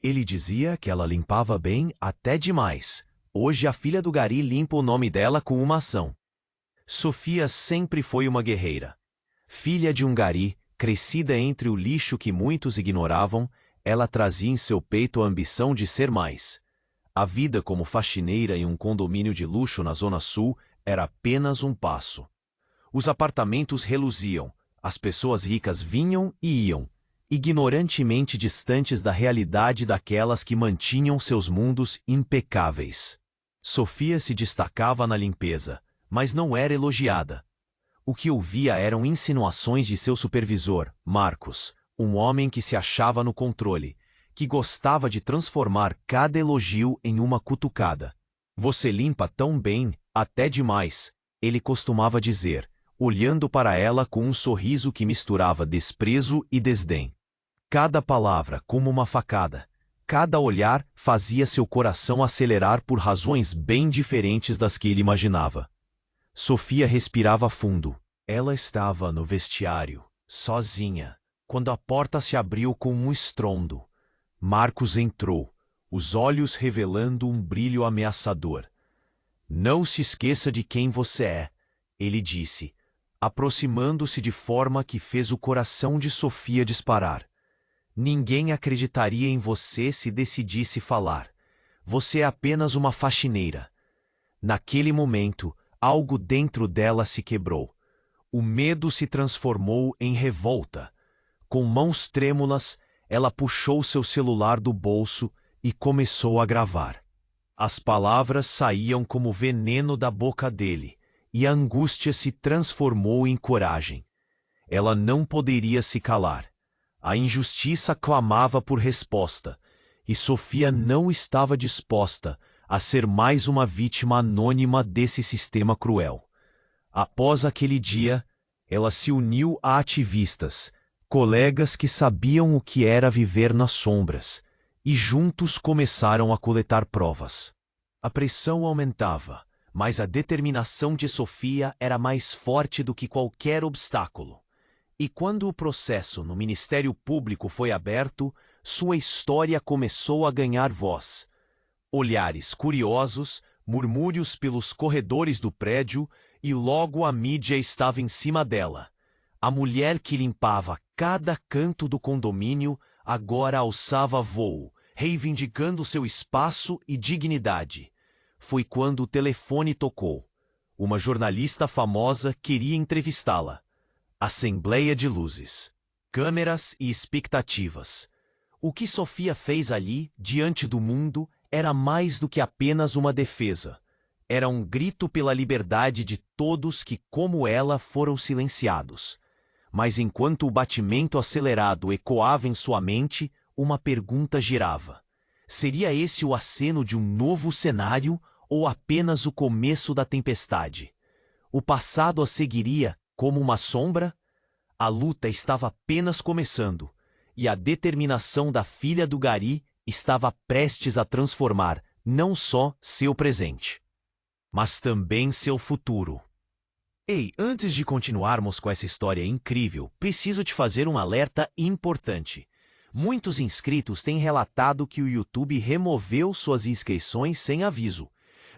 Ele dizia que ela limpava bem até demais. Hoje a filha do Gari limpa o nome dela com uma ação. Sofia sempre foi uma guerreira. Filha de um Gari, crescida entre o lixo que muitos ignoravam, ela trazia em seu peito a ambição de ser mais. A vida como faxineira em um condomínio de luxo na Zona Sul era apenas um passo. Os apartamentos reluziam, as pessoas ricas vinham e iam, ignorantemente distantes da realidade daquelas que mantinham seus mundos impecáveis. Sofia se destacava na limpeza, mas não era elogiada. O que ouvia eram insinuações de seu supervisor, Marcos, um homem que se achava no controle, que gostava de transformar cada elogio em uma cutucada. "Você limpa tão bem, até demais", ele costumava dizer, olhando para ela com um sorriso que misturava desprezo e desdém. Cada palavra como uma facada, cada olhar fazia seu coração acelerar por razões bem diferentes das que ele imaginava. Sofia respirava fundo. Ela estava no vestiário, sozinha, quando a porta se abriu com um estrondo. Marcos entrou, os olhos revelando um brilho ameaçador. "Não se esqueça de quem você é", ele disse, aproximando-se de forma que fez o coração de Sofia disparar. "Ninguém acreditaria em você se decidisse falar. Você é apenas uma faxineira." Naquele momento, algo dentro dela se quebrou. O medo se transformou em revolta. Com mãos trêmulas, ela puxou seu celular do bolso e começou a gravar. As palavras saíam como veneno da boca dele, e a angústia se transformou em coragem. Ela não poderia se calar. A injustiça clamava por resposta, e Sofia não estava disposta a ser mais uma vítima anônima desse sistema cruel. Após aquele dia, ela se uniu a ativistas, colegas que sabiam o que era viver nas sombras, e juntos começaram a coletar provas. A pressão aumentava, mas a determinação de Sofia era mais forte do que qualquer obstáculo. E quando o processo no Ministério Público foi aberto, sua história começou a ganhar voz. Olhares curiosos, murmúrios pelos corredores do prédio, e logo a mídia estava em cima dela. A mulher que limpava cada canto do condomínio agora alçava voo, reivindicando seu espaço e dignidade. Foi quando o telefone tocou. Uma jornalista famosa queria entrevistá-la. Assembleia de luzes, câmeras e expectativas. O que Sofia fez ali, diante do mundo, era mais do que apenas uma defesa. Era um grito pela liberdade de todos que, como ela, foram silenciados. Mas enquanto o batimento acelerado ecoava em sua mente, uma pergunta girava. Seria esse o aceno de um novo cenário ou apenas o começo da tempestade? O passado a seguiria como uma sombra? A luta estava apenas começando, e a determinação da filha do Gari estava prestes a transformar não só seu presente, mas também seu futuro. Ei, antes de continuarmos com essa história incrível, preciso te fazer um alerta importante. Muitos inscritos têm relatado que o YouTube removeu suas inscrições sem aviso.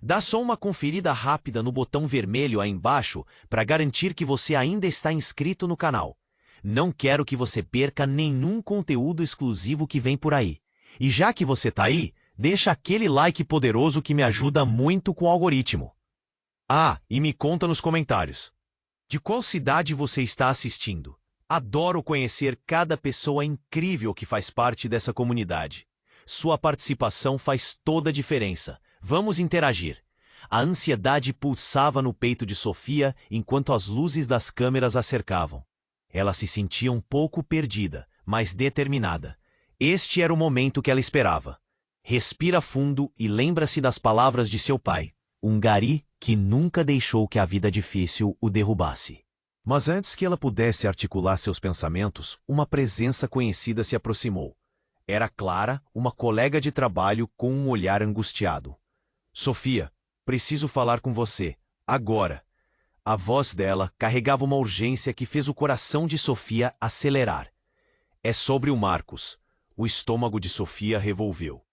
Dá só uma conferida rápida no botão vermelho aí embaixo para garantir que você ainda está inscrito no canal. Não quero que você perca nenhum conteúdo exclusivo que vem por aí. E já que você tá aí, deixa aquele like poderoso que me ajuda muito com o algoritmo. Ah, e me conta nos comentários. De qual cidade você está assistindo? Adoro conhecer cada pessoa incrível que faz parte dessa comunidade. Sua participação faz toda a diferença. Vamos interagir. A ansiedade pulsava no peito de Sofia enquanto as luzes das câmeras a cercavam. Ela se sentia um pouco perdida, mas determinada. Este era o momento que ela esperava. Respira fundo e lembra-se das palavras de seu pai, um Gari que nunca deixou que a vida difícil o derrubasse. Mas antes que ela pudesse articular seus pensamentos, uma presença conhecida se aproximou. Era Clara, uma colega de trabalho com um olhar angustiado. "Sofia, preciso falar com você, agora." A voz dela carregava uma urgência que fez o coração de Sofia acelerar. "É sobre o Marcos. O estômago de Sofia revolveu.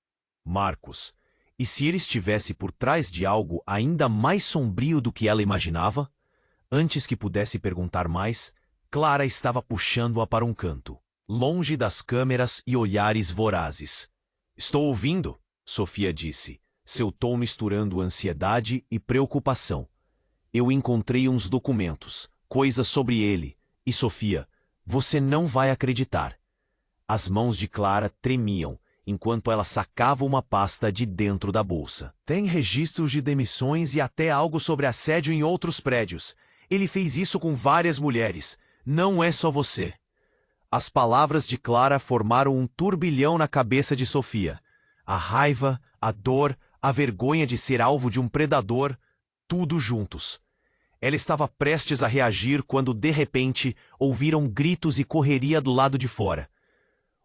Marcos, e se ele estivesse por trás de algo ainda mais sombrio do que ela imaginava? Antes que pudesse perguntar mais, Clara estava puxando-a para um canto, longe das câmeras e olhares vorazes. Estou ouvindo, Sofia disse, seu tom misturando ansiedade e preocupação. Eu encontrei uns documentos, coisas sobre ele, e Sofia, você não vai acreditar. As mãos de Clara tremiam, enquanto ela sacava uma pasta de dentro da bolsa. Tem registros de demissões e até algo sobre assédio em outros prédios. Ele fez isso com várias mulheres. Não é só você. As palavras de Clara formaram um turbilhão na cabeça de Sofia. A raiva, a dor, a vergonha de ser alvo de um predador, tudo juntos. Ela estava prestes a reagir quando, de repente, ouviram gritos e correria do lado de fora.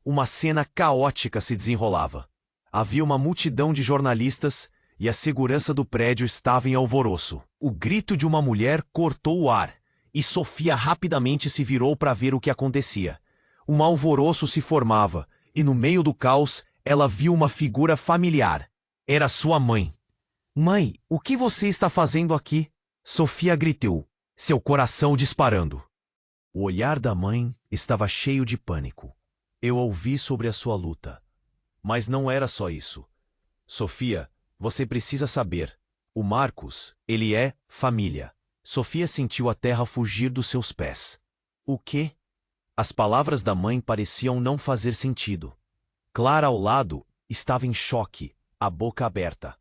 Uma cena caótica se desenrolava. Havia uma multidão de jornalistas e a segurança do prédio estava em alvoroço. O grito de uma mulher cortou o ar e Sofia rapidamente se virou para ver o que acontecia. Um alvoroço se formava e, no meio do caos, ela viu uma figura familiar. Era sua mãe. Mãe, o que você está fazendo aqui? Sofia gritou, seu coração disparando. O olhar da mãe estava cheio de pânico. Eu ouvi sobre a sua luta. Mas não era só isso. Sofia, você precisa saber. O Marcos, ele é família. Sofia sentiu a terra fugir dos seus pés. O quê? As palavras da mãe pareciam não fazer sentido. Clara ao lado estava em choque, a boca aberta.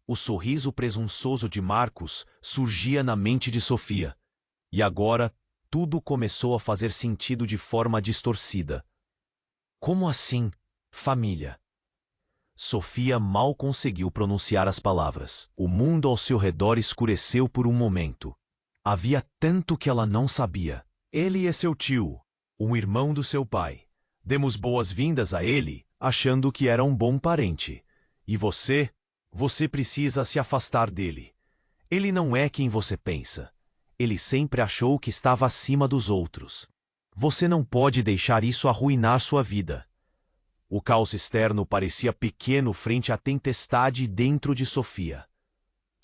O sorriso presunçoso de Marcos surgia na mente de Sofia. E agora, tudo começou a fazer sentido de forma distorcida. Como assim, família? Sofia mal conseguiu pronunciar as palavras. O mundo ao seu redor escureceu por um momento. Havia tanto que ela não sabia. Ele é seu tio, um irmão do seu pai. Demos boas-vindas a ele, achando que era um bom parente. E você precisa se afastar dele. Ele não é quem você pensa. Ele sempre achou que estava acima dos outros. Você não pode deixar isso arruinar sua vida. O caos externo parecia pequeno frente à tempestade dentro de Sofia.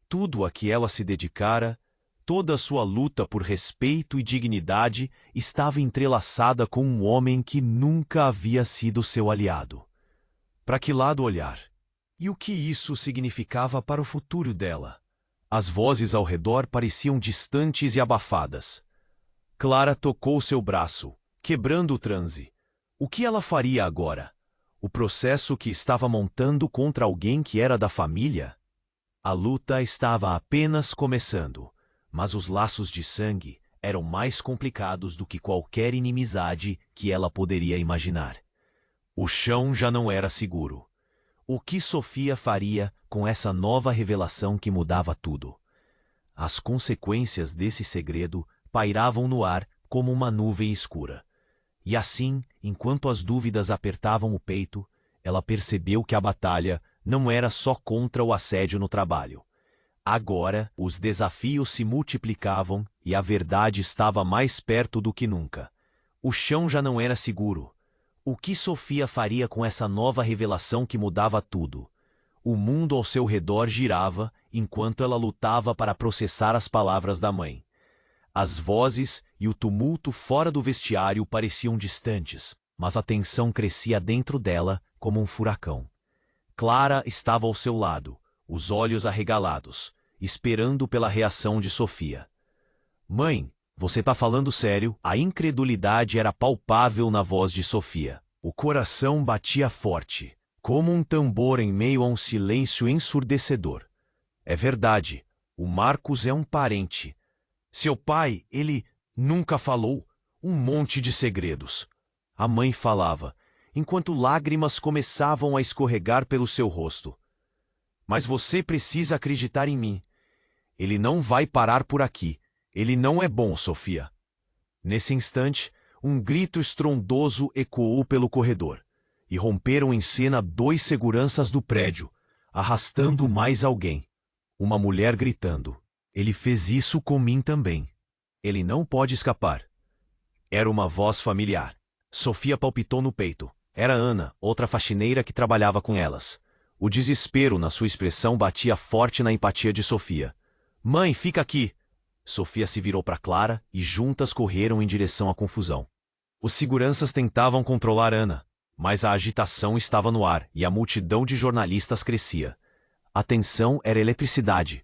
Tudo a que ela se dedicara, toda a sua luta por respeito e dignidade estava entrelaçada com um homem que nunca havia sido seu aliado. Para que lado olhar? E o que isso significava para o futuro dela? As vozes ao redor pareciam distantes e abafadas. Clara tocou seu braço, quebrando o transe. O que ela faria agora? O processo que estava montando contra alguém que era da família? A luta estava apenas começando, mas os laços de sangue eram mais complicados do que qualquer inimizade que ela poderia imaginar. O chão já não era seguro. O que Sofia faria com essa nova revelação que mudava tudo? As consequências desse segredo pairavam no ar como uma nuvem escura. E assim, enquanto as dúvidas apertavam o peito, ela percebeu que a batalha não era só contra o assédio no trabalho. Agora, os desafios se multiplicavam e a verdade estava mais perto do que nunca. O chão já não era seguro. O que Sofia faria com essa nova revelação que mudava tudo? O mundo ao seu redor girava enquanto ela lutava para processar as palavras da mãe. As vozes e o tumulto fora do vestiário pareciam distantes, mas a tensão crescia dentro dela como um furacão. Clara estava ao seu lado, os olhos arregalados, esperando pela reação de Sofia. Mãe, você tá falando sério? A incredulidade era palpável na voz de Sofia. O coração batia forte, como um tambor em meio a um silêncio ensurdecedor. É verdade, o Marcos é um parente. Seu pai, ele nunca falou um monte de segredos. A mãe falava, enquanto lágrimas começavam a escorregar pelo seu rosto. Mas você precisa acreditar em mim. Ele não vai parar por aqui. Ele não é bom, Sofia. Nesse instante, um grito estrondoso ecoou pelo corredor, e romperam em cena 2 seguranças do prédio, arrastando mais alguém. Uma mulher gritando. Ele fez isso com mim também. Ele não pode escapar. Era uma voz familiar. Sofia palpitou no peito. Era Ana, outra faxineira que trabalhava com elas. O desespero na sua expressão batia forte na empatia de Sofia. Mãe, fica aqui! Sofia se virou para Clara e juntas correram em direção à confusão. Os seguranças tentavam controlar Ana, mas a agitação estava no ar e a multidão de jornalistas crescia. A tensão era eletricidade.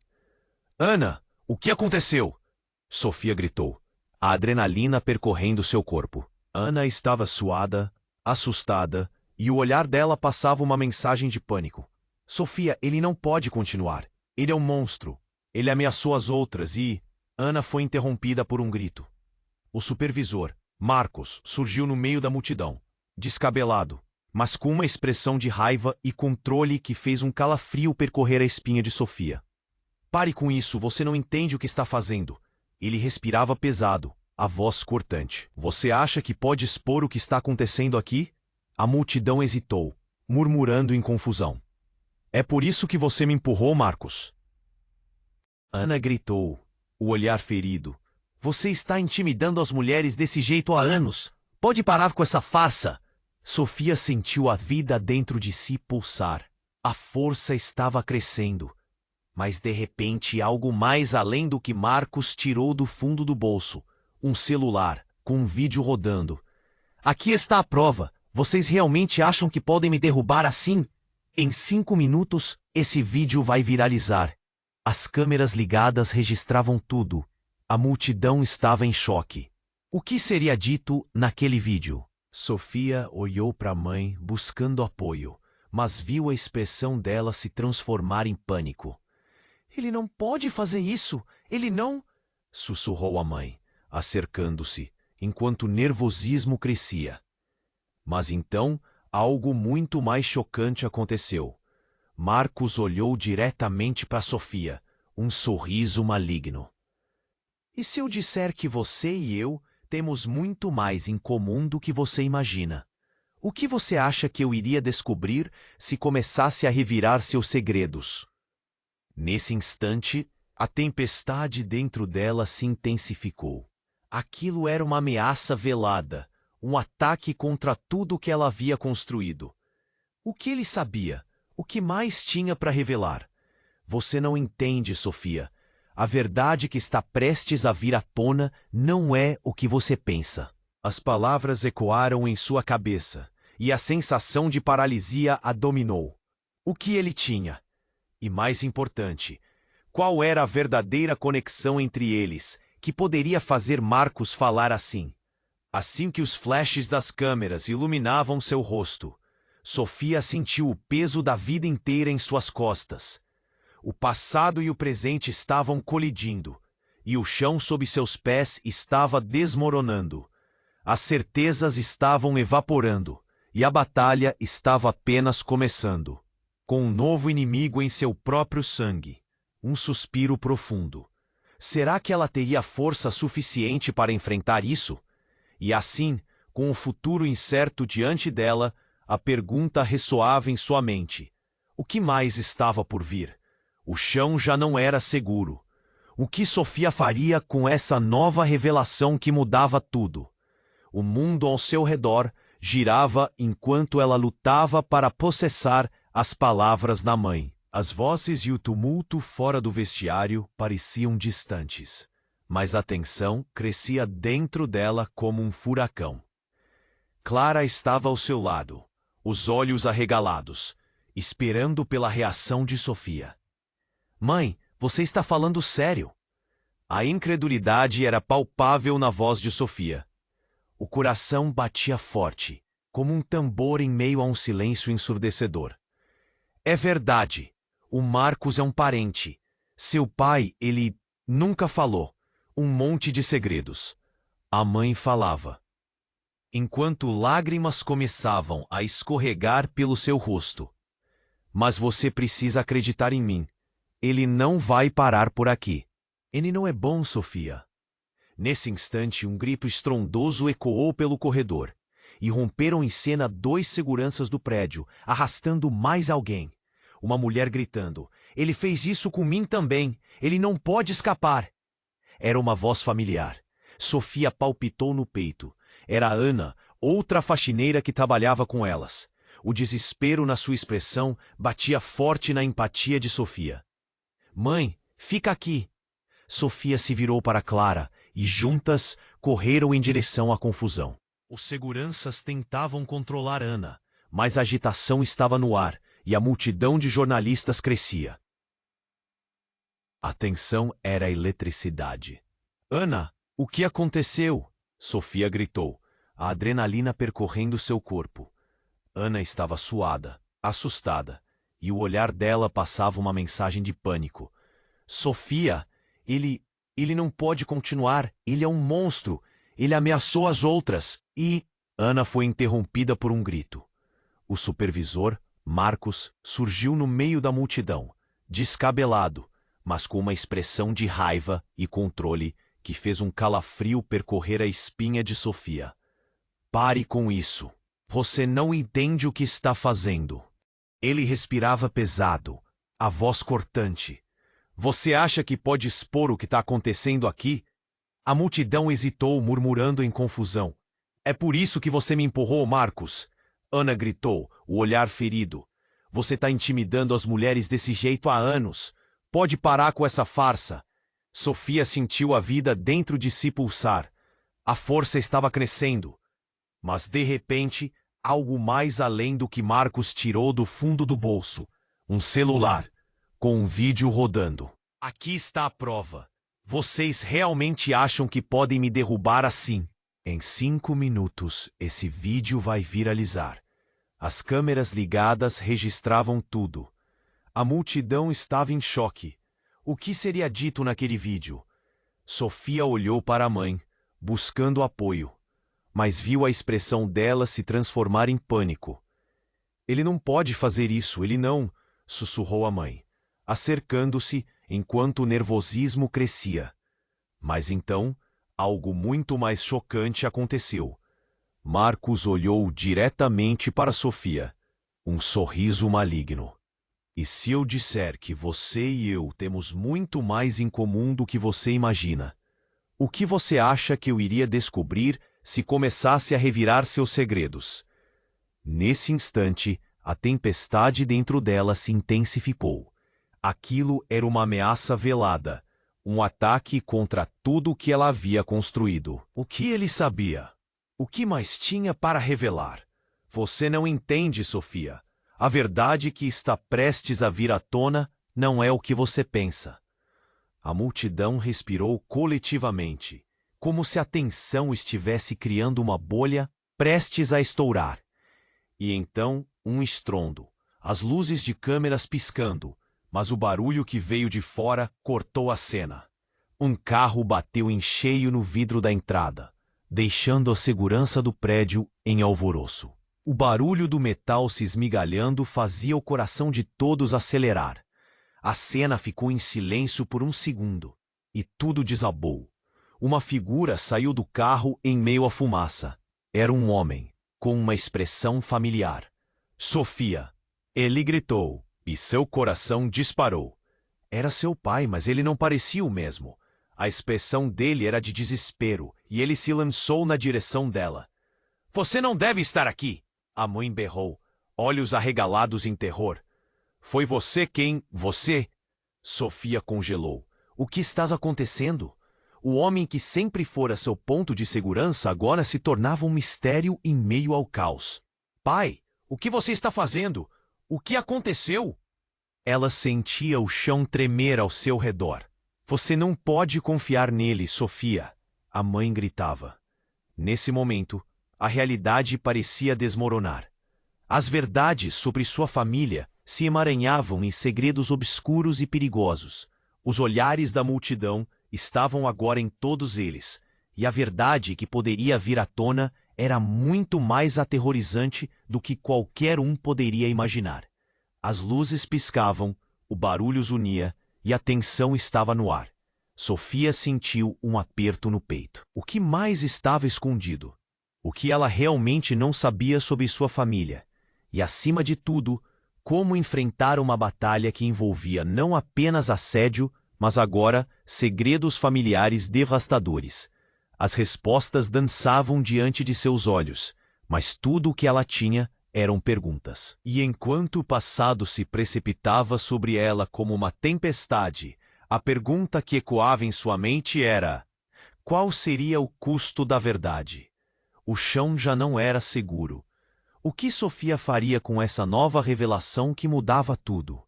Ana, o que aconteceu? Sofia gritou, a adrenalina percorrendo seu corpo. Ana estava suada, assustada, e o olhar dela passava uma mensagem de pânico. Sofia, ele não pode continuar. Ele é um monstro. Ele ameaçou as outras e... Ana foi interrompida por um grito. O supervisor, Marcos, surgiu no meio da multidão, descabelado, mas com uma expressão de raiva e controle que fez um calafrio percorrer a espinha de Sofia. Pare com isso, você não entende o que está fazendo. Ele respirava pesado, a voz cortante. Você acha que pode expor o que está acontecendo aqui? A multidão hesitou, murmurando em confusão. É por isso que você me empurrou, Marcos? Ana gritou, o olhar ferido. Você está intimidando as mulheres desse jeito há anos. Pode parar com essa farsa. Sofia sentiu a vida dentro de si pulsar. A força estava crescendo. Mas de repente algo mais além do que Marcos tirou do fundo do bolso. Um celular, com um vídeo rodando. Aqui está a prova. Vocês realmente acham que podem me derrubar assim? Em 5 minutos, esse vídeo vai viralizar. As câmeras ligadas registravam tudo. A multidão estava em choque. O que seria dito naquele vídeo? Sofia olhou para a mãe, buscando apoio, mas viu a expressão dela se transformar em pânico. Ele não pode fazer isso! Ele não... Sussurrou a mãe, acercando-se, enquanto o nervosismo crescia. Mas então, algo muito mais chocante aconteceu. Marcos olhou diretamente para Sofia, um sorriso maligno. E se eu disser que você e eu temos muito mais em comum do que você imagina? O que você acha que eu iria descobrir se começasse a revirar seus segredos? Nesse instante, a tempestade dentro dela se intensificou. Aquilo era uma ameaça velada, um ataque contra tudo que ela havia construído. O que ele sabia? O que mais tinha para revelar? Você não entende, Sofia. A verdade que está prestes a vir à tona não é o que você pensa. As palavras ecoaram em sua cabeça, e a sensação de paralisia a dominou. O que ele tinha? E mais importante, qual era a verdadeira conexão entre eles, que poderia fazer Marcos falar assim? Assim que os flashes das câmeras iluminavam seu rosto, Sofia sentiu o peso da vida inteira em suas costas. O passado e o presente estavam colidindo, e o chão sob seus pés estava desmoronando. As certezas estavam evaporando, e a batalha estava apenas começando. Com um novo inimigo em seu próprio sangue, um suspiro profundo. Será que ela teria força suficiente para enfrentar isso? E assim, com o futuro incerto diante dela, a pergunta ressoava em sua mente. O que mais estava por vir? O chão já não era seguro. O que Sofia faria com essa nova revelação que mudava tudo? O mundo ao seu redor girava enquanto ela lutava para processar as palavras da mãe. As vozes e o tumulto fora do vestiário pareciam distantes, mas a tensão crescia dentro dela como um furacão. Clara estava ao seu lado, os olhos arregalados, esperando pela reação de Sofia. Mãe, você está falando sério? A incredulidade era palpável na voz de Sofia. O coração batia forte, como um tambor em meio a um silêncio ensurdecedor. É verdade, o Marcos é um parente. Seu pai, ele nunca falou. Um monte de segredos. A mãe falava. Enquanto lágrimas começavam a escorregar pelo seu rosto. Mas você precisa acreditar em mim. Ele não vai parar por aqui. Ele não é bom, Sofia. Nesse instante, um grito estrondoso ecoou pelo corredor. E romperam em cena 2 seguranças do prédio, arrastando mais alguém. Uma mulher gritando, ele fez isso com mim também, ele não pode escapar. Era uma voz familiar. Sofia palpitou no peito. Era Ana, outra faxineira que trabalhava com elas. O desespero na sua expressão batia forte na empatia de Sofia. Mãe, fica aqui. Sofia se virou para Clara e juntas correram em direção à confusão. Os seguranças tentavam controlar Ana, mas a agitação estava no ar e a multidão de jornalistas crescia. A tensão era a eletricidade. Ana, o que aconteceu? Sofia gritou, a adrenalina percorrendo seu corpo. Ana estava suada, assustada, e o olhar dela passava uma mensagem de pânico. Sofia, ele não pode continuar, ele é um monstro, ele ameaçou as outras e... Ana foi interrompida por um grito. O supervisor, Marcos, surgiu no meio da multidão, descabelado, mas com uma expressão de raiva e controle que fez um calafrio percorrer a espinha de Sofia. Pare com isso. Você não entende o que está fazendo. Ele respirava pesado, a voz cortante. Você acha que pode expor o que está acontecendo aqui? A multidão hesitou, murmurando em confusão. É por isso que você me empurrou, Marcos. Ana gritou, o olhar ferido. Você está intimidando as mulheres desse jeito há anos. Pode parar com essa farsa. Sofia sentiu a vida dentro de si pulsar. A força estava crescendo. Mas, de repente, algo mais além do que Marcos tirou do fundo do bolso. Um celular, com um vídeo rodando. Aqui está a prova. Vocês realmente acham que podem me derrubar assim? Em 5 minutos, esse vídeo vai viralizar. As câmeras ligadas registravam tudo. A multidão estava em choque. O que seria dito naquele vídeo? Sofia olhou para a mãe, buscando apoio, mas viu a expressão dela se transformar em pânico. Ele não pode fazer isso, ele não, sussurrou a mãe, acercando-se enquanto o nervosismo crescia. Mas então, algo muito mais chocante aconteceu. Marcos olhou diretamente para Sofia, um sorriso maligno. E se eu disser que você e eu temos muito mais em comum do que você imagina, o que você acha que eu iria descobrir se começasse a revirar seus segredos? Nesse instante, a tempestade dentro dela se intensificou. Aquilo era uma ameaça velada, um ataque contra tudo o que ela havia construído. O que ele sabia? O que mais tinha para revelar? Você não entende, Sofia. A verdade que está prestes a vir à tona não é o que você pensa. A multidão respirou coletivamente, como se a tensão estivesse criando uma bolha prestes a estourar. E então, um estrondo, as luzes de câmeras piscando, mas o barulho que veio de fora cortou a cena. Um carro bateu em cheio no vidro da entrada, deixando a segurança do prédio em alvoroço. O barulho do metal se esmigalhando fazia o coração de todos acelerar. A cena ficou em silêncio por um segundo, e tudo desabou. Uma figura saiu do carro em meio à fumaça. Era um homem, com uma expressão familiar. Sofia! Ele gritou, e seu coração disparou. Era seu pai, mas ele não parecia o mesmo. A expressão dele era de desespero, e ele se lançou na direção dela. Você não deve estar aqui! A mãe berrou, olhos arregalados em terror. Foi você quem... Você? Sofia congelou. O que está acontecendo? O homem que sempre fora seu ponto de segurança agora se tornava um mistério em meio ao caos. Pai, o que você está fazendo? O que aconteceu? Ela sentia o chão tremer ao seu redor. Você não pode confiar nele, Sofia, a mãe gritava. Nesse momento, a realidade parecia desmoronar. As verdades sobre sua família se emaranhavam em segredos obscuros e perigosos. Os olhares da multidão estavam agora em todos eles, e a verdade que poderia vir à tona era muito mais aterrorizante do que qualquer um poderia imaginar. As luzes piscavam, o barulho os unia, e a tensão estava no ar. Sofia sentiu um aperto no peito. O que mais estava escondido? O que ela realmente não sabia sobre sua família? E, acima de tudo, como enfrentar uma batalha que envolvia não apenas assédio, mas agora segredos familiares devastadores. As respostas dançavam diante de seus olhos, mas tudo o que ela tinha eram perguntas. E enquanto o passado se precipitava sobre ela como uma tempestade, a pergunta que ecoava em sua mente era: qual seria o custo da verdade? O chão já não era seguro. O que Sofia faria com essa nova revelação que mudava tudo?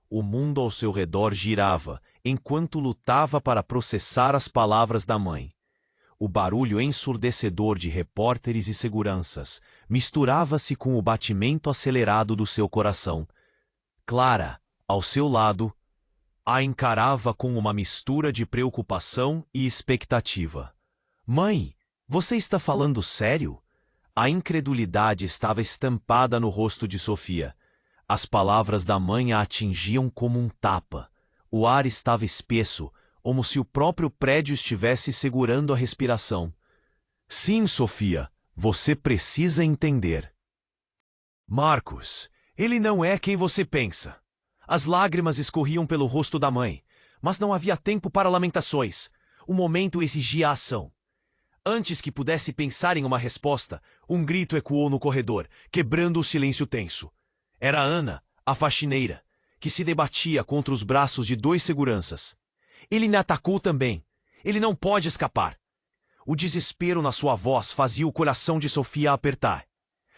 O mundo ao seu redor girava, enquanto lutava para processar as palavras da mãe. O barulho ensurdecedor de repórteres e seguranças misturava-se com o batimento acelerado do seu coração. Clara, ao seu lado, a encarava com uma mistura de preocupação e expectativa. Mãe, você está falando sério? A incredulidade estava estampada no rosto de Sofia. As palavras da mãe a atingiam como um tapa. O ar estava espesso, como se o próprio prédio estivesse segurando a respiração. Sim, Sofia, você precisa entender. Marcos, ele não é quem você pensa. As lágrimas escorriam pelo rosto da mãe, mas não havia tempo para lamentações. O momento exigia ação. Antes que pudesse pensar em uma resposta, um grito ecoou no corredor, quebrando o silêncio tenso. Era Ana, a faxineira, que se debatia contra os braços de 2 seguranças. Ele me atacou também. Ele não pode escapar. O desespero na sua voz fazia o coração de Sofia apertar.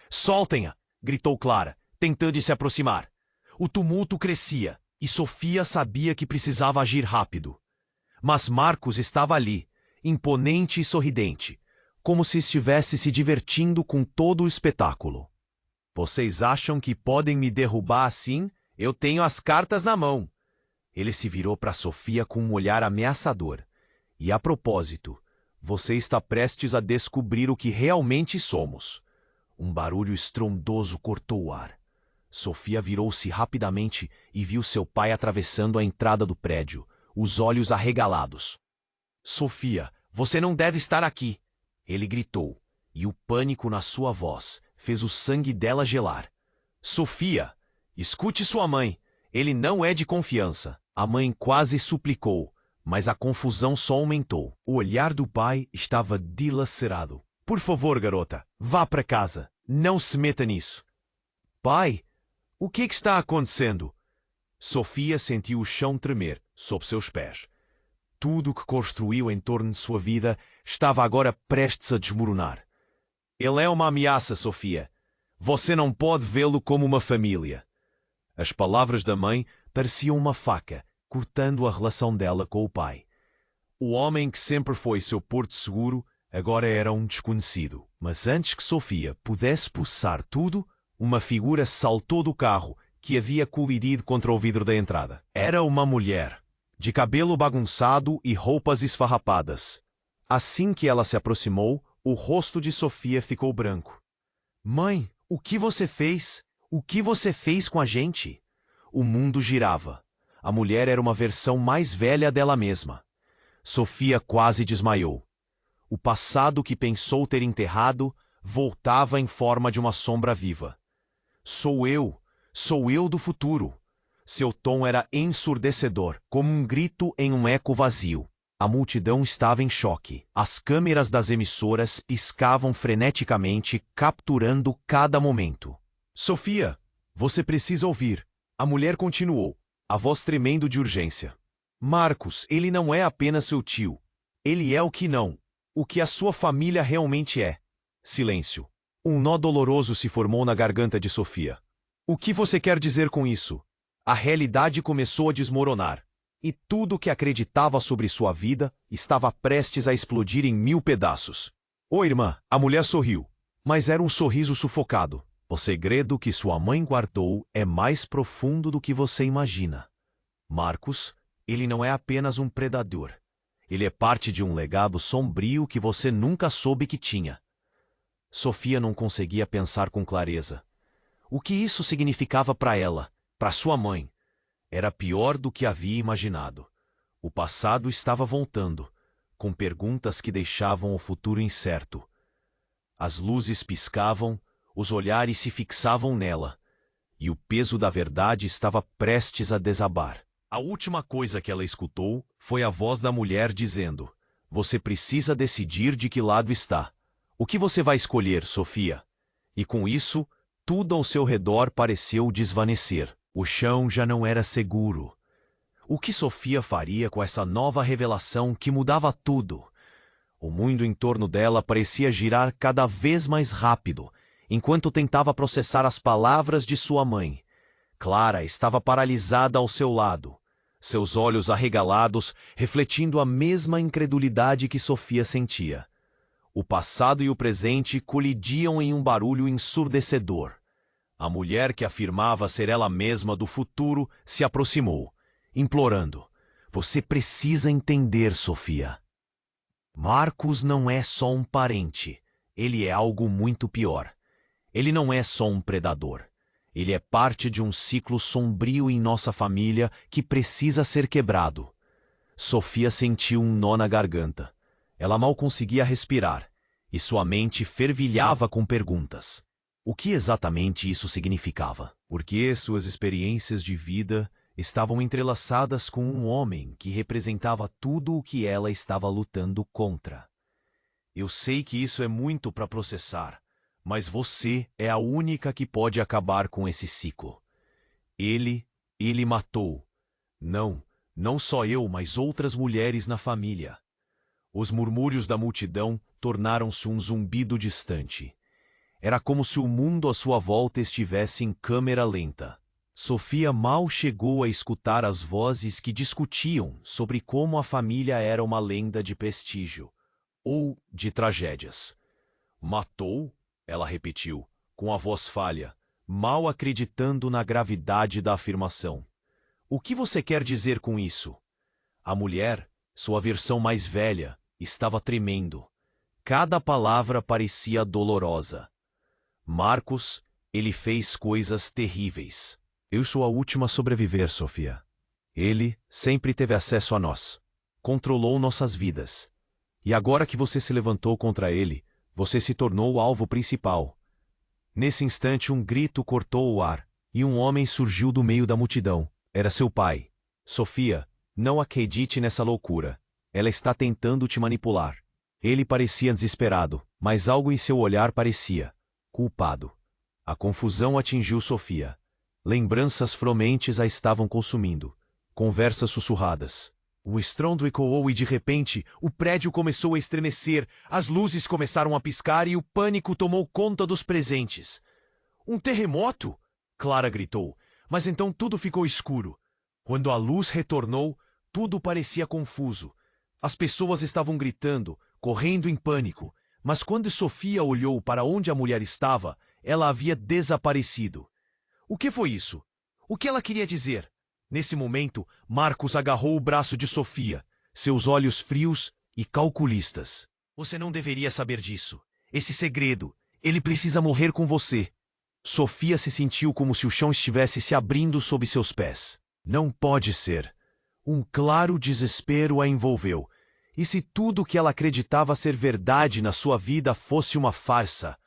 Soltem-a! Gritou Clara, tentando se aproximar. O tumulto crescia, e Sofia sabia que precisava agir rápido. Mas Marcos estava ali, imponente e sorridente, como se estivesse se divertindo com todo o espetáculo. Vocês acham que podem me derrubar assim? Eu tenho as cartas na mão. Ele se virou para Sofia com um olhar ameaçador. E a propósito, você está prestes a descobrir o que realmente somos. Um barulho estrondoso cortou o ar. Sofia virou-se rapidamente e viu seu pai atravessando a entrada do prédio, os olhos arregalados. Sofia, você não deve estar aqui! Ele gritou, e o pânico na sua voz fez o sangue dela gelar. Sofia, escute sua mãe. Ele não é de confiança. A mãe quase suplicou, mas a confusão só aumentou. O olhar do pai estava dilacerado. Por favor, garota, vá para casa. Não se meta nisso. Pai, o que está acontecendo? Sofia sentiu o chão tremer sob seus pés. Tudo o que construiu em torno de sua vida estava agora prestes a desmoronar. Ele é uma ameaça, Sofia. Você não pode vê-lo como uma família. As palavras da mãe pareciam uma faca, cortando a relação dela com o pai. O homem que sempre foi seu porto seguro, agora era um desconhecido. Mas antes que Sofia pudesse processar tudo, uma figura saltou do carro que havia colidido contra o vidro da entrada. Era uma mulher, de cabelo bagunçado e roupas esfarrapadas. Assim que ela se aproximou, o rosto de Sofia ficou branco. Mãe, o que você fez? O que você fez com a gente? O mundo girava. A mulher era uma versão mais velha dela mesma. Sofia quase desmaiou. O passado que pensou ter enterrado voltava em forma de uma sombra viva. Sou eu do futuro. Seu tom era ensurdecedor, como um grito em um eco vazio. A multidão estava em choque. As câmeras das emissoras piscavam freneticamente, capturando cada momento. Sofia, você precisa ouvir. A mulher continuou, a voz tremendo de urgência. Marcos, ele não é apenas seu tio. Ele é o que não. O que a sua família realmente é. Silêncio. Um nó doloroso se formou na garganta de Sofia. O que você quer dizer com isso? A realidade começou a desmoronar. E tudo o que acreditava sobre sua vida estava prestes a explodir em 1000 pedaços. Ô irmã, a mulher sorriu, mas era um sorriso sufocado. O segredo que sua mãe guardou é mais profundo do que você imagina. Marcos, ele não é apenas um predador. Ele é parte de um legado sombrio que você nunca soube que tinha. Sofia não conseguia pensar com clareza. O que isso significava para ela, para sua mãe? Era pior do que havia imaginado. O passado estava voltando, com perguntas que deixavam o futuro incerto. As luzes piscavam, os olhares se fixavam nela, e o peso da verdade estava prestes a desabar. A última coisa que ela escutou foi a voz da mulher dizendo: "Você precisa decidir de que lado está. O que você vai escolher, Sofia?" E com isso, tudo ao seu redor pareceu desvanecer. O chão já não era seguro. O que Sofia faria com essa nova revelação que mudava tudo? O mundo em torno dela parecia girar cada vez mais rápido, enquanto tentava processar as palavras de sua mãe. Clara estava paralisada ao seu lado, seus olhos arregalados refletindo a mesma incredulidade que Sofia sentia. O passado e o presente colidiam em um barulho ensurdecedor. A mulher que afirmava ser ela mesma do futuro se aproximou, implorando: "Você precisa entender, Sofia. Marcos não é só um parente, ele é algo muito pior. Ele não é só um predador. Ele é parte de um ciclo sombrio em nossa família que precisa ser quebrado." Sofia sentiu um nó na garganta. Ela mal conseguia respirar, e sua mente fervilhava com perguntas. O que exatamente isso significava? Por que suas experiências de vida estavam entrelaçadas com um homem que representava tudo o que ela estava lutando contra? Eu sei que isso é muito para processar, mas você é a única que pode acabar com esse ciclo. Ele matou. Não só eu, mas outras mulheres na família. Os murmúrios da multidão tornaram-se um zumbido distante. Era como se o mundo à sua volta estivesse em câmera lenta. Sofia mal chegou a escutar as vozes que discutiam sobre como a família era uma lenda de prestígio, ou de tragédias. "Matou?" ela repetiu, com a voz falha, mal acreditando na gravidade da afirmação. "O que você quer dizer com isso?" A mulher, sua versão mais velha, estava tremendo. Cada palavra parecia dolorosa. "Marcos, ele fez coisas terríveis. Eu sou a última a sobreviver, Sofia. Ele sempre teve acesso a nós. Controlou nossas vidas. E agora que você se levantou contra ele, você se tornou o alvo principal." Nesse instante, um grito cortou o ar, e um homem surgiu do meio da multidão. Era seu pai. "Sofia, não acredite nessa loucura. Ela está tentando te manipular." Ele parecia desesperado, mas algo em seu olhar parecia culpado. A confusão atingiu Sofia. Lembranças fromentes a estavam consumindo. Conversas sussurradas. O estrondo ecoou e, de repente, o prédio começou a estremecer, as luzes começaram a piscar e o pânico tomou conta dos presentes. "Um terremoto?" Clara gritou, mas então tudo ficou escuro. Quando a luz retornou, tudo parecia confuso. As pessoas estavam gritando, correndo em pânico, mas quando Sofia olhou para onde a mulher estava, ela havia desaparecido. O que foi isso? O que ela queria dizer? Nesse momento, Marcos agarrou o braço de Sofia, seus olhos frios e calculistas. "Você não deveria saber disso. Esse segredo, ele precisa morrer com você." Sofia se sentiu como se o chão estivesse se abrindo sob seus pés. Não pode ser. Um claro desespero a envolveu. E se tudo o que ela acreditava ser verdade na sua vida fosse uma farsa?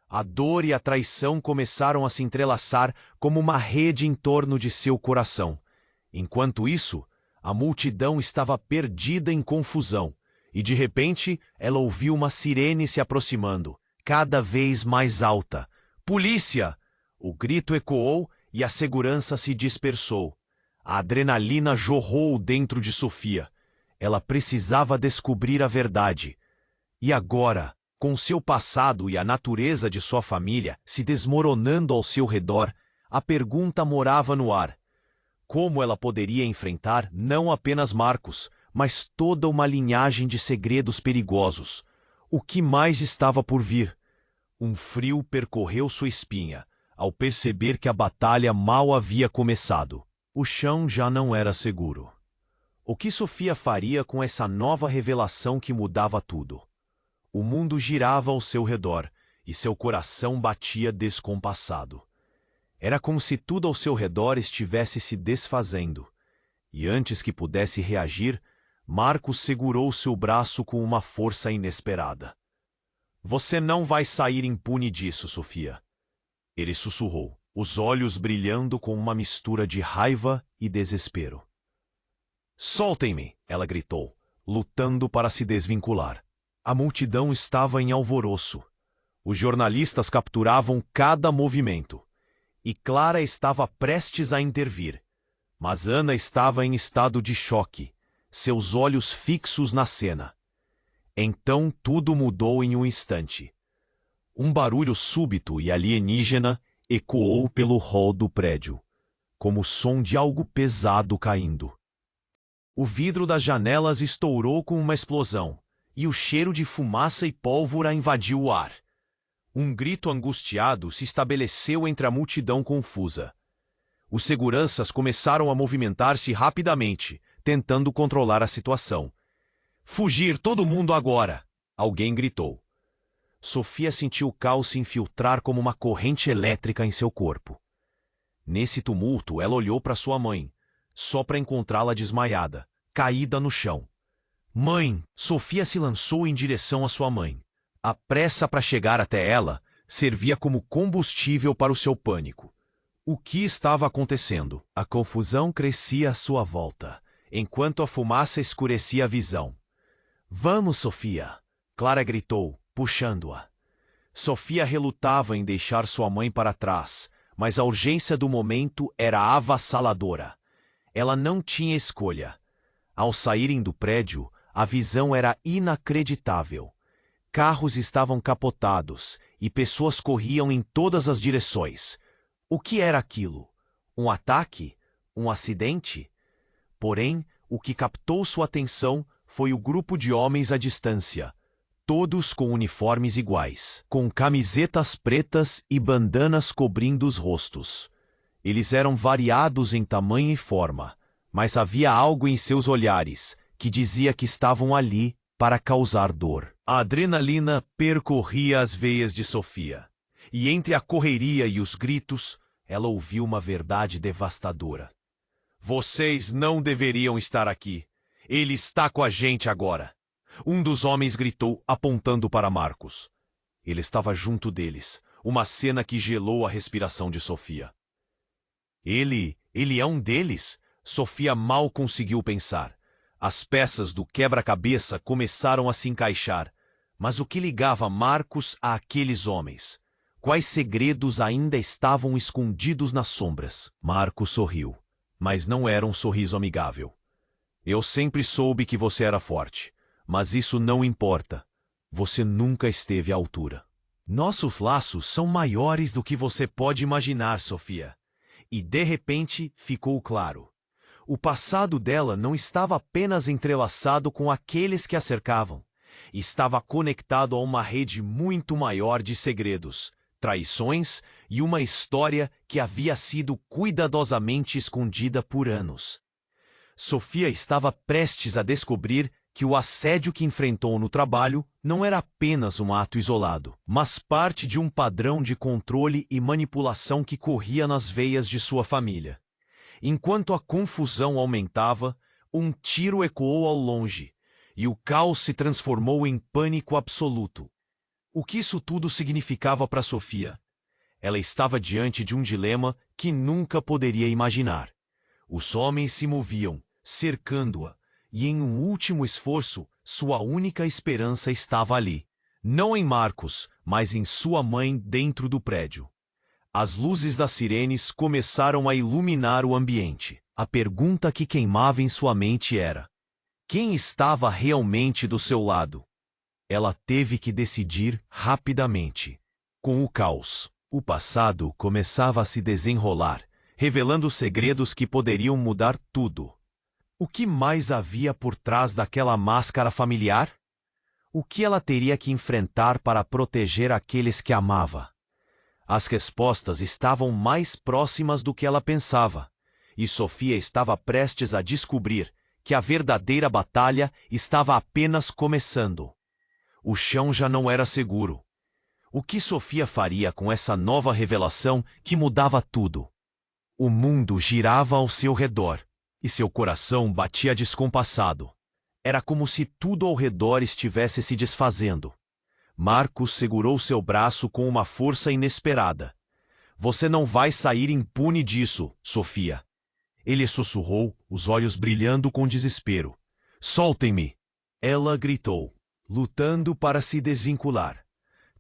A dor e a traição começaram a se entrelaçar como uma rede em torno de seu coração. Enquanto isso, a multidão estava perdida em confusão, e de repente ela ouviu uma sirene se aproximando, cada vez mais alta. "Polícia!" O grito ecoou e a segurança se dispersou. A adrenalina jorrou dentro de Sofia. Ela precisava descobrir a verdade. E agora, com seu passado e a natureza de sua família se desmoronando ao seu redor, a pergunta morava no ar. Como ela poderia enfrentar não apenas Marcos, mas toda uma linhagem de segredos perigosos? O que mais estava por vir? Um frio percorreu sua espinha, ao perceber que a batalha mal havia começado. O chão já não era seguro. O que Sofia faria com essa nova revelação que mudava tudo? O mundo girava ao seu redor, e seu coração batia descompassado. Era como se tudo ao seu redor estivesse se desfazendo. E antes que pudesse reagir, Marcos segurou seu braço com uma força inesperada. "Você não vai sair impune disso, Sofia." Ele sussurrou, os olhos brilhando com uma mistura de raiva e desespero. "Soltem-me!" ela gritou, lutando para se desvincular. A multidão estava em alvoroço. Os jornalistas capturavam cada movimento. E Clara estava prestes a intervir. Mas Ana estava em estado de choque, seus olhos fixos na cena. Então tudo mudou em um instante. Um barulho súbito e alienígena ecoou pelo hall do prédio, como o som de algo pesado caindo. O vidro das janelas estourou com uma explosão, e o cheiro de fumaça e pólvora invadiu o ar. Um grito angustiado se estabeleceu entre a multidão confusa. Os seguranças começaram a movimentar-se rapidamente, tentando controlar a situação. "Fugir, todo mundo agora!" Alguém gritou. Sofia sentiu o caos se infiltrar como uma corrente elétrica em seu corpo. Nesse tumulto, ela olhou para sua mãe, só para encontrá-la desmaiada, caída no chão. "Mãe!" Sofia se lançou em direção à sua mãe. A pressa para chegar até ela servia como combustível para o seu pânico. O que estava acontecendo? A confusão crescia à sua volta, enquanto a fumaça escurecia a visão. "Vamos, Sofia!" Clara gritou, puxando-a. Sofia relutava em deixar sua mãe para trás, mas a urgência do momento era avassaladora. Ela não tinha escolha. Ao saírem do prédio, a visão era inacreditável. Carros estavam capotados e pessoas corriam em todas as direções. O que era aquilo? Um ataque? Um acidente? Porém, o que captou sua atenção foi o grupo de homens à distância, todos com uniformes iguais, com camisetas pretas e bandanas cobrindo os rostos. Eles eram variados em tamanho e forma, mas havia algo em seus olhares que dizia que estavam ali para causar dor. A adrenalina percorria as veias de Sofia, e entre a correria e os gritos, ela ouviu uma verdade devastadora. "Vocês não deveriam estar aqui. Ele está com a gente agora." Um dos homens gritou, apontando para Marcos. Ele estava junto deles, uma cena que gelou a respiração de Sofia. Ele é um deles? Sofia mal conseguiu pensar. As peças do quebra-cabeça começaram a se encaixar. Mas o que ligava Marcos a aqueles homens? Quais segredos ainda estavam escondidos nas sombras? Marcos sorriu, mas não era um sorriso amigável. "Eu sempre soube que você era forte, mas isso não importa. Você nunca esteve à altura. Nossos laços são maiores do que você pode imaginar, Sofia." E de repente ficou claro. O passado dela não estava apenas entrelaçado com aqueles que a cercavam. Estava conectado a uma rede muito maior de segredos, traições e uma história que havia sido cuidadosamente escondida por anos. Sofia estava prestes a descobrir que o assédio que enfrentou no trabalho não era apenas um ato isolado, mas parte de um padrão de controle e manipulação que corria nas veias de sua família. Enquanto a confusão aumentava, um tiro ecoou ao longe, e o caos se transformou em pânico absoluto. O que isso tudo significava para Sofia? Ela estava diante de um dilema que nunca poderia imaginar. Os homens se moviam, cercando-a, e em um último esforço, sua única esperança estava ali. Não em Marcos, mas em sua mãe dentro do prédio. As luzes das sirenes começaram a iluminar o ambiente. A pergunta que queimava em sua mente era: quem estava realmente do seu lado? Ela teve que decidir rapidamente. Com o caos, o passado começava a se desenrolar, revelando segredos que poderiam mudar tudo. O que mais havia por trás daquela máscara familiar? O que ela teria que enfrentar para proteger aqueles que amava? As respostas estavam mais próximas do que ela pensava, e Sofia estava prestes a descobrir que a verdadeira batalha estava apenas começando. O chão já não era seguro. O que Sofia faria com essa nova revelação que mudava tudo? O mundo girava ao seu redor, e seu coração batia descompassado. Era como se tudo ao redor estivesse se desfazendo. Marcos segurou seu braço com uma força inesperada. Você não vai sair impune disso, Sofia. Ele sussurrou, os olhos brilhando com desespero. Soltem-me! Ela gritou, lutando para se desvincular.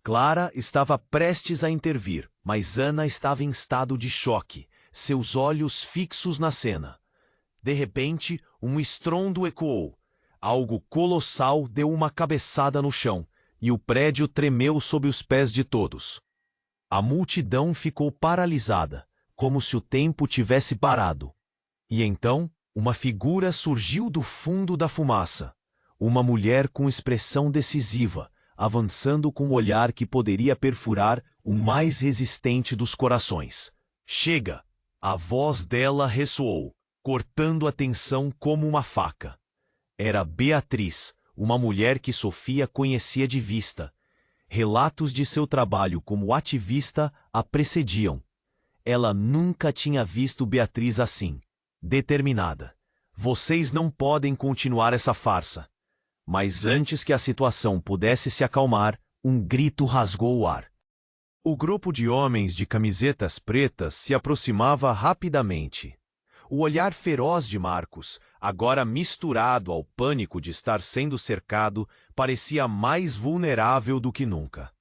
Clara estava prestes a intervir, mas Ana estava em estado de choque, seus olhos fixos na cena. De repente, um estrondo ecoou. Algo colossal deu uma cabeçada no chão, e o prédio tremeu sob os pés de todos. A multidão ficou paralisada, como se o tempo tivesse parado. E então, uma figura surgiu do fundo da fumaça. Uma mulher com expressão decisiva, avançando com um olhar que poderia perfurar o mais resistente dos corações. Chega! A voz dela ressoou, cortando a tensão como uma faca. Era Beatriz, uma mulher que Sofia conhecia de vista. Relatos de seu trabalho como ativista a precediam. Ela nunca tinha visto Beatriz assim, determinada. Vocês não podem continuar essa farsa. Mas antes que a situação pudesse se acalmar, um grito rasgou o ar. O grupo de homens de camisetas pretas se aproximava rapidamente. O olhar feroz de Marcos, agora misturado ao pânico de estar sendo cercado, parecia mais vulnerável do que nunca.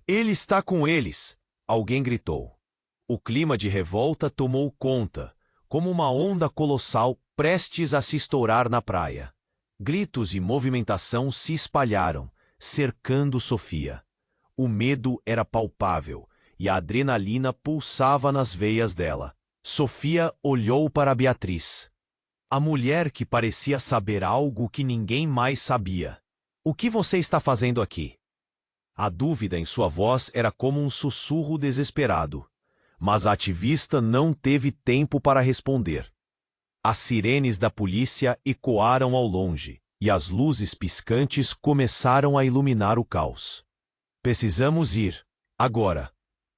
"Ele está com eles!" alguém gritou. O clima de revolta tomou conta, como uma onda colossal prestes a se estourar na praia. Gritos e movimentação se espalharam, cercando Sofia. O medo era palpável e a adrenalina pulsava nas veias dela. Sofia olhou para Beatriz. A mulher que parecia saber algo que ninguém mais sabia. "O que você está fazendo aqui?" A dúvida em sua voz era como um sussurro desesperado. Mas a ativista não teve tempo para responder. As sirenes da polícia ecoaram ao longe, e as luzes piscantes começaram a iluminar o caos. "Precisamos ir, agora!"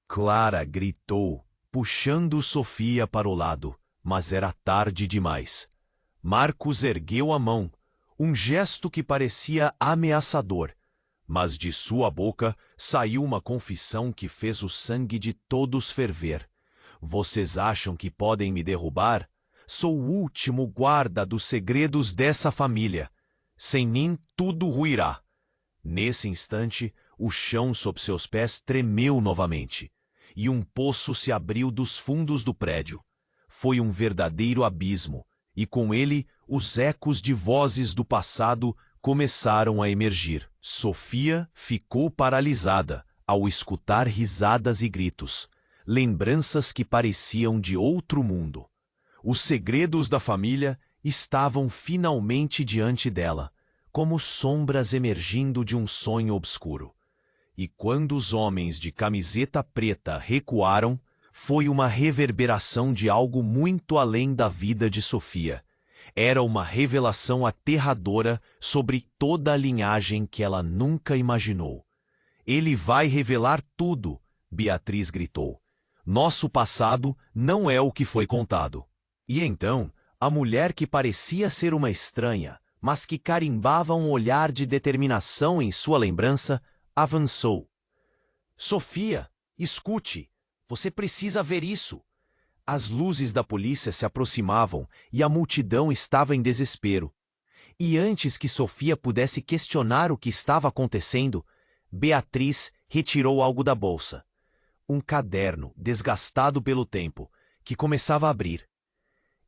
Clara gritou, puxando Sofia para o lado, mas era tarde demais. Marcos ergueu a mão, um gesto que parecia ameaçador, mas de sua boca saiu uma confissão que fez o sangue de todos ferver. "Vocês acham que podem me derrubar? Sou o último guarda dos segredos dessa família. Sem mim, tudo ruirá." Nesse instante, o chão sob seus pés tremeu novamente, e um poço se abriu dos fundos do prédio. Foi um verdadeiro abismo, e com ele, os ecos de vozes do passado começaram a emergir. Sofia ficou paralisada ao escutar risadas e gritos, lembranças que pareciam de outro mundo. Os segredos da família estavam finalmente diante dela, como sombras emergindo de um sonho obscuro. E quando os homens de camiseta preta recuaram, foi uma reverberação de algo muito além da vida de Sofia. Era uma revelação aterradora sobre toda a linhagem que ela nunca imaginou. "Ele vai revelar tudo", Beatriz gritou. "Nosso passado não é o que foi contado." E então, a mulher que parecia ser uma estranha, mas que carimbava um olhar de determinação em sua lembrança, avançou. "Sofia, escute, você precisa ver isso." As luzes da polícia se aproximavam e a multidão estava em desespero. E antes que Sofia pudesse questionar o que estava acontecendo, Beatriz retirou algo da bolsa. Um caderno desgastado pelo tempo, que começava a abrir.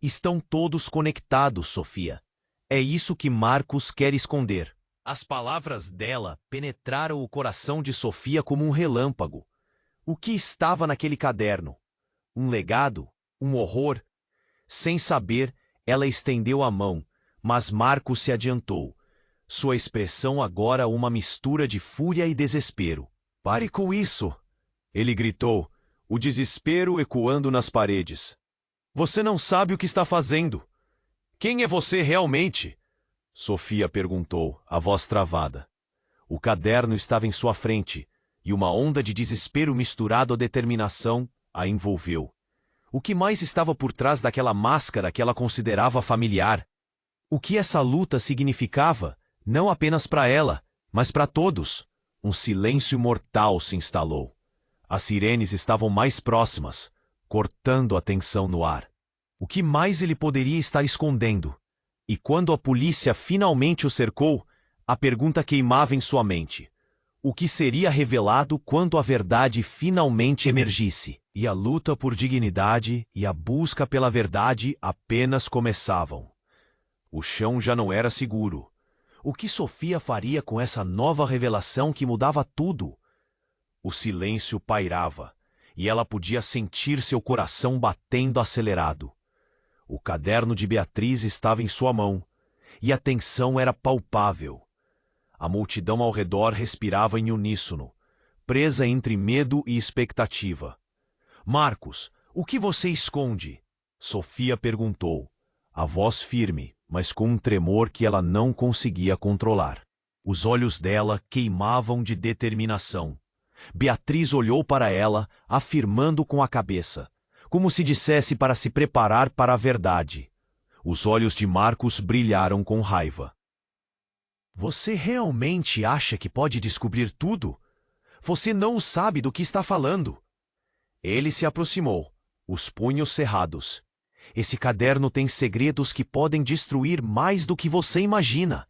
"Estão todos conectados, Sofia. É isso que Marcos quer esconder." As palavras dela penetraram o coração de Sofia como um relâmpago. O que estava naquele caderno? Um legado? Um horror? Sem saber, ela estendeu a mão, mas Marcos se adiantou. Sua expressão agora uma mistura de fúria e desespero. "Pare com isso!" ele gritou, o desespero ecoando nas paredes. "Você não sabe o que está fazendo." "Quem é você realmente?" Sofia perguntou, a voz travada. O caderno estava em sua frente, e uma onda de desespero misturado à determinação a envolveu. O que mais estava por trás daquela máscara que ela considerava familiar? O que essa luta significava, não apenas para ela, mas para todos? Um silêncio mortal se instalou. As sirenes estavam mais próximas, cortando a tensão no ar. O que mais ele poderia estar escondendo? E quando a polícia finalmente o cercou, a pergunta queimava em sua mente. o que seria revelado quando a verdade finalmente emergisse. E a luta por dignidade e a busca pela verdade apenas começavam. O chão já não era seguro. O que Sofia faria com essa nova revelação que mudava tudo? O silêncio pairava, e ela podia sentir seu coração batendo acelerado. O caderno de Beatriz estava em sua mão, e a tensão era palpável. A multidão ao redor respirava em uníssono, presa entre medo e expectativa. Marcos, o que você esconde? Sofia perguntou, a voz firme, mas com um tremor que ela não conseguia controlar. Os olhos dela queimavam de determinação. Beatriz olhou para ela, afirmando com a cabeça, como se dissesse para se preparar para a verdade. Os olhos de Marcos brilharam com raiva. Você realmente acha que pode descobrir tudo? Você não sabe do que está falando. Ele se aproximou, os punhos cerrados. Esse caderno tem segredos que podem destruir mais do que você imagina.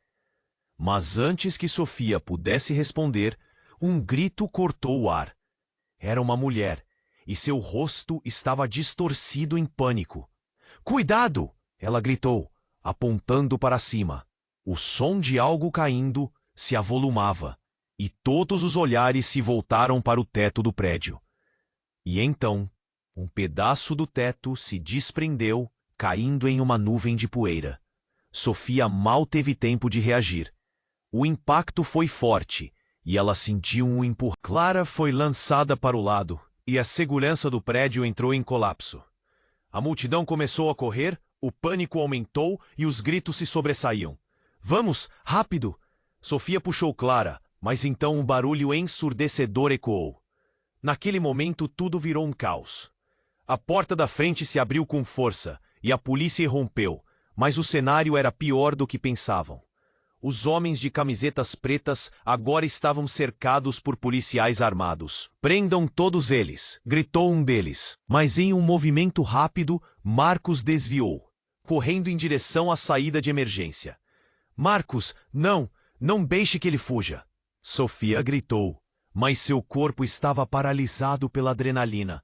Mas antes que Sofia pudesse responder, um grito cortou o ar. Era uma mulher, e seu rosto estava distorcido em pânico. Cuidado! Ela gritou, apontando para cima. O som de algo caindo se avolumava, e todos os olhares se voltaram para o teto do prédio. E então, um pedaço do teto se desprendeu, caindo em uma nuvem de poeira. Sofia mal teve tempo de reagir. O impacto foi forte, e ela sentiu um empurrão. Clara foi lançada para o lado, e a segurança do prédio entrou em colapso. A multidão começou a correr, o pânico aumentou e os gritos se sobressaíam. Vamos, rápido! Sofia puxou Clara, mas então um barulho ensurdecedor ecoou. Naquele momento tudo virou um caos. A porta da frente se abriu com força e a polícia irrompeu, mas o cenário era pior do que pensavam. Os homens de camisetas pretas agora estavam cercados por policiais armados. Prendam todos eles, gritou um deles. Mas em um movimento rápido, Marcos desviou, correndo em direção à saída de emergência. Marcos, não deixe que ele fuja. Sofia gritou, mas seu corpo estava paralisado pela adrenalina.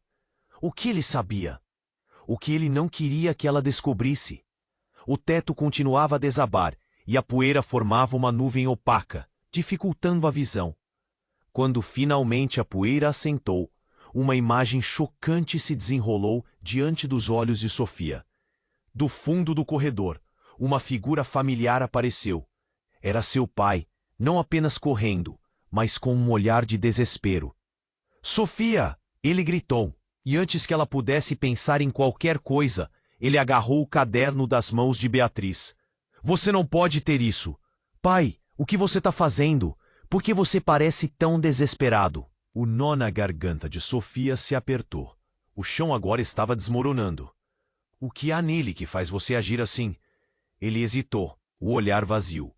O que ele sabia? O que ele não queria que ela descobrisse? O teto continuava a desabar e a poeira formava uma nuvem opaca, dificultando a visão. Quando finalmente a poeira assentou, uma imagem chocante se desenrolou diante dos olhos de Sofia. Do fundo do corredor, uma figura familiar apareceu. Era seu pai, não apenas correndo, mas com um olhar de desespero. Sofia! Ele gritou, e antes que ela pudesse pensar em qualquer coisa, ele agarrou o caderno das mãos de Beatriz. Você não pode ter isso. Pai, o que você está fazendo? Por que você parece tão desesperado? O nó na garganta de Sofia se apertou. O chão agora estava desmoronando. O que há nele que faz você agir assim? Ele hesitou, o olhar vazio.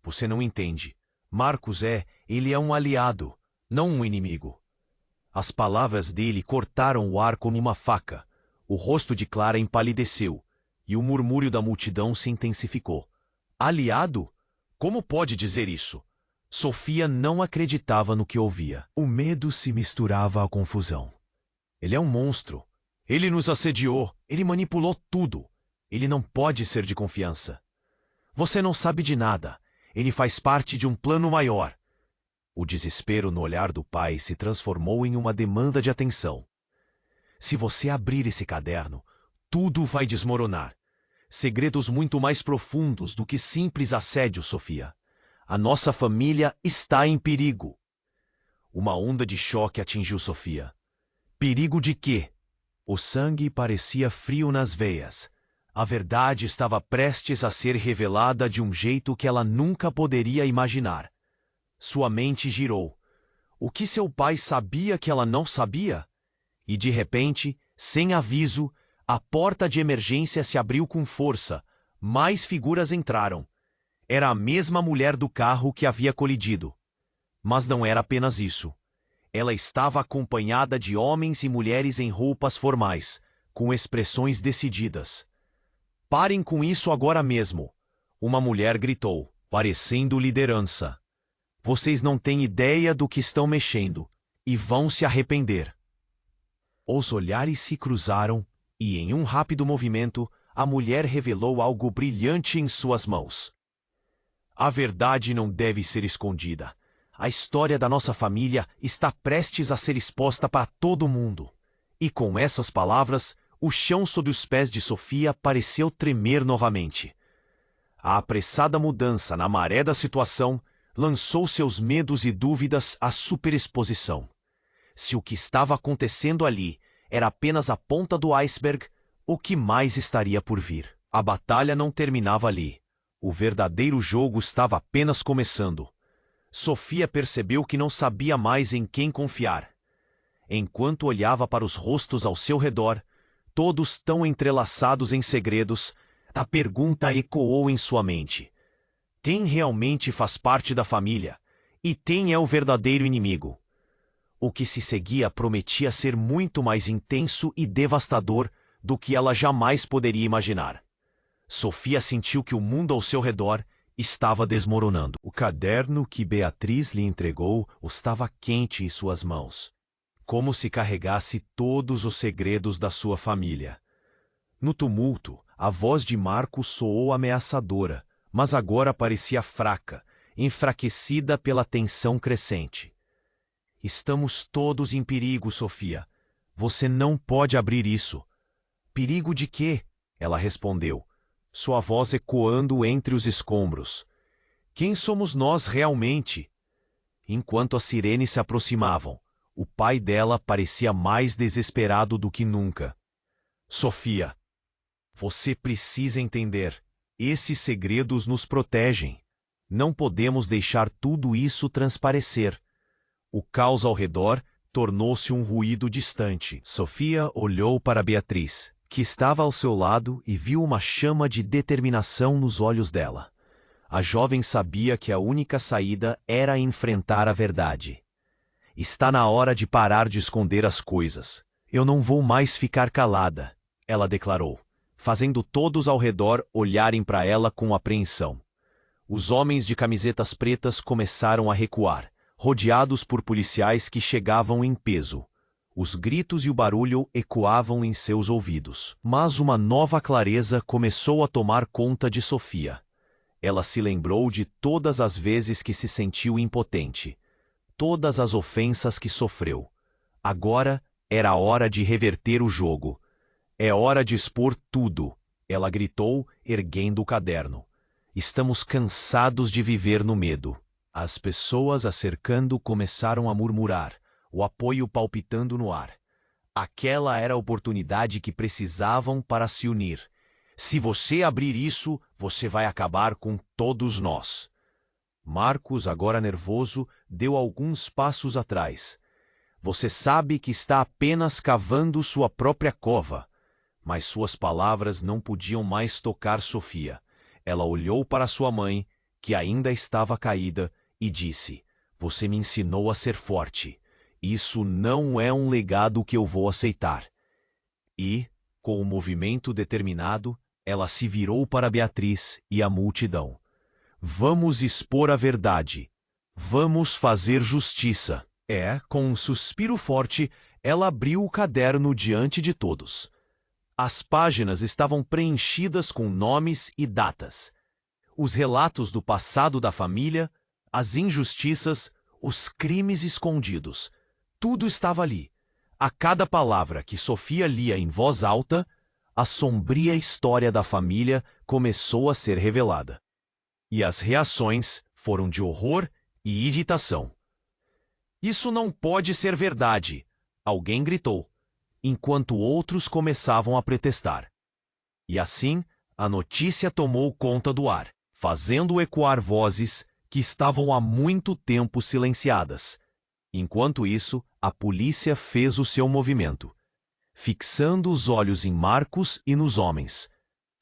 Você não entende. Marcos ele é um aliado, não um inimigo. As palavras dele cortaram o ar como uma faca. O rosto de Clara empalideceu, e o murmúrio da multidão se intensificou. Aliado? Como pode dizer isso? Sofia não acreditava no que ouvia. O medo se misturava à confusão. Ele é um monstro. Ele nos assediou. Ele manipulou tudo. Ele não pode ser de confiança. Você não sabe de nada. Ele faz parte de um plano maior. O desespero no olhar do pai se transformou em uma demanda de atenção. Se você abrir esse caderno, tudo vai desmoronar. Segredos muito mais profundos do que simples assédio, Sofia. A nossa família está em perigo. Uma onda de choque atingiu Sofia. Perigo de quê? O sangue parecia frio nas veias. A verdade estava prestes a ser revelada de um jeito que ela nunca poderia imaginar. Sua mente girou. O que seu pai sabia que ela não sabia? E de repente, sem aviso, a porta de emergência se abriu com força. Mais figuras entraram. Era a mesma mulher do carro que havia colidido. Mas não era apenas isso. Ela estava acompanhada de homens e mulheres em roupas formais, com expressões decididas. Parem com isso agora mesmo, uma mulher gritou, parecendo liderança. Vocês não têm ideia do que estão mexendo, e vão se arrepender. Os olhares se cruzaram, e em um rápido movimento, a mulher revelou algo brilhante em suas mãos. A verdade não deve ser escondida. A história da nossa família está prestes a ser exposta para todo mundo. E com essas palavras, o chão sob os pés de Sofia pareceu tremer novamente. A apressada mudança na maré da situação lançou seus medos e dúvidas à superexposição. Se o que estava acontecendo ali era apenas a ponta do iceberg, o que mais estaria por vir? A batalha não terminava ali. O verdadeiro jogo estava apenas começando. Sofia percebeu que não sabia mais em quem confiar. Enquanto olhava para os rostos ao seu redor, todos tão entrelaçados em segredos, a pergunta ecoou em sua mente. Quem realmente faz parte da família? E quem é o verdadeiro inimigo? O que se seguia prometia ser muito mais intenso e devastador do que ela jamais poderia imaginar. Sofia sentiu que o mundo ao seu redor estava desmoronando. O caderno que Beatriz lhe entregou estava quente em suas mãos, como se carregasse todos os segredos da sua família. No tumulto, a voz de Marcos soou ameaçadora, mas agora parecia fraca, enfraquecida pela tensão crescente. Estamos todos em perigo, Sofia. Você não pode abrir isso. Perigo de quê? Ela respondeu, sua voz ecoando entre os escombros. Quem somos nós realmente? Enquanto as sirenes se aproximavam, o pai dela parecia mais desesperado do que nunca. Sofia, você precisa entender. Esses segredos nos protegem. Não podemos deixar tudo isso transparecer. O caos ao redor tornou-se um ruído distante. Sofia olhou para Beatriz, que estava ao seu lado, e viu uma chama de determinação nos olhos dela. A jovem sabia que a única saída era enfrentar a verdade. Está na hora de parar de esconder as coisas. Eu não vou mais ficar calada, ela declarou, fazendo todos ao redor olharem para ela com apreensão. Os homens de camisetas pretas começaram a recuar, rodeados por policiais que chegavam em peso. Os gritos e o barulho ecoavam em seus ouvidos. Mas uma nova clareza começou a tomar conta de Sofia. Ela se lembrou de todas as vezes que se sentiu impotente, todas as ofensas que sofreu. Agora era a hora de reverter o jogo. É hora de expor tudo, ela gritou, erguendo o caderno. Estamos cansados de viver no medo. As pessoas a cercando começaram a murmurar, o apoio palpitando no ar. Aquela era a oportunidade que precisavam para se unir. Se você abrir isso, você vai acabar com todos nós. Marcos, agora nervoso, deu alguns passos atrás. Você sabe que está apenas cavando sua própria cova. Mas suas palavras não podiam mais tocar Sofia. Ela olhou para sua mãe, que ainda estava caída, e disse, você me ensinou a ser forte. Isso não é um legado que eu vou aceitar. E, com um movimento determinado, ela se virou para Beatriz e a multidão. Vamos expor a verdade. Vamos fazer justiça. Com um suspiro forte, ela abriu o caderno diante de todos. As páginas estavam preenchidas com nomes e datas. Os relatos do passado da família, as injustiças, os crimes escondidos. Tudo estava ali. A cada palavra que Sofia lia em voz alta, a sombria história da família começou a ser revelada. E as reações foram de horror e irritação. Isso não pode ser verdade, alguém gritou, enquanto outros começavam a protestar. E assim, a notícia tomou conta do ar, fazendo ecoar vozes que estavam há muito tempo silenciadas. Enquanto isso, a polícia fez o seu movimento, fixando os olhos em Marcos e nos homens.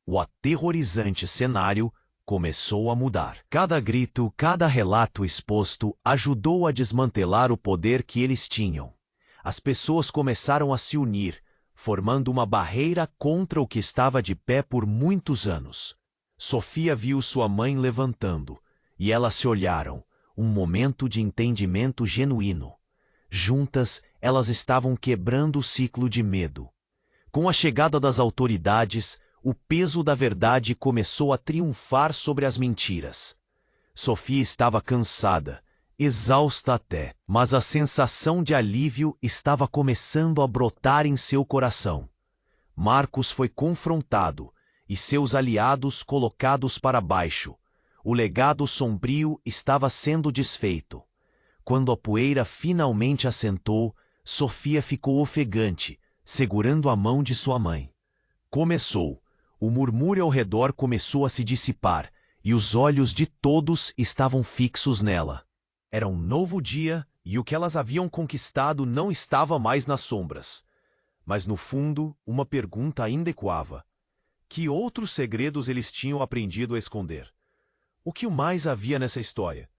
O aterrorizante cenário começou a mudar. Cada grito, cada relato exposto ajudou a desmantelar o poder que eles tinham. As pessoas começaram a se unir, formando uma barreira contra o que estava de pé por muitos anos. Sofia viu sua mãe levantando, e elas se olharam, um momento de entendimento genuíno. Juntas, elas estavam quebrando o ciclo de medo. Com a chegada das autoridades, o peso da verdade começou a triunfar sobre as mentiras. Sofia estava cansada, exausta até, mas a sensação de alívio estava começando a brotar em seu coração. Marcos foi confrontado e seus aliados colocados para baixo. O legado sombrio estava sendo desfeito. Quando a poeira finalmente assentou, Sofia ficou ofegante, segurando a mão de sua mãe. Começou. O murmúrio ao redor começou a se dissipar, e os olhos de todos estavam fixos nela. Era um novo dia, e o que elas haviam conquistado não estava mais nas sombras. Mas no fundo, uma pergunta ainda ecoava. Que outros segredos eles tinham aprendido a esconder? O que mais havia nessa história?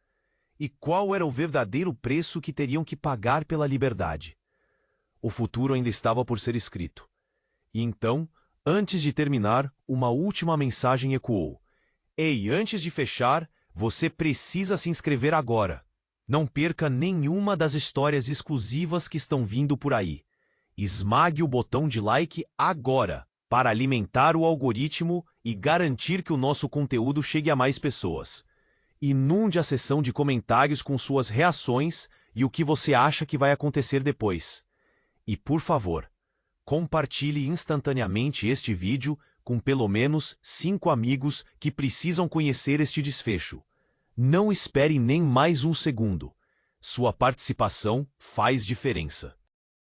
E qual era o verdadeiro preço que teriam que pagar pela liberdade? O futuro ainda estava por ser escrito. E então, antes de terminar, uma última mensagem ecoou. Ei, antes de fechar, você precisa se inscrever agora. Não perca nenhuma das histórias exclusivas que estão vindo por aí. Esmague o botão de like agora, para alimentar o algoritmo e garantir que o nosso conteúdo chegue a mais pessoas. Inunde a seção de comentários com suas reações e o que você acha que vai acontecer depois. E por favor, compartilhe instantaneamente este vídeo com pelo menos 5 amigos que precisam conhecer este desfecho. Não espere nem mais um segundo. Sua participação faz diferença.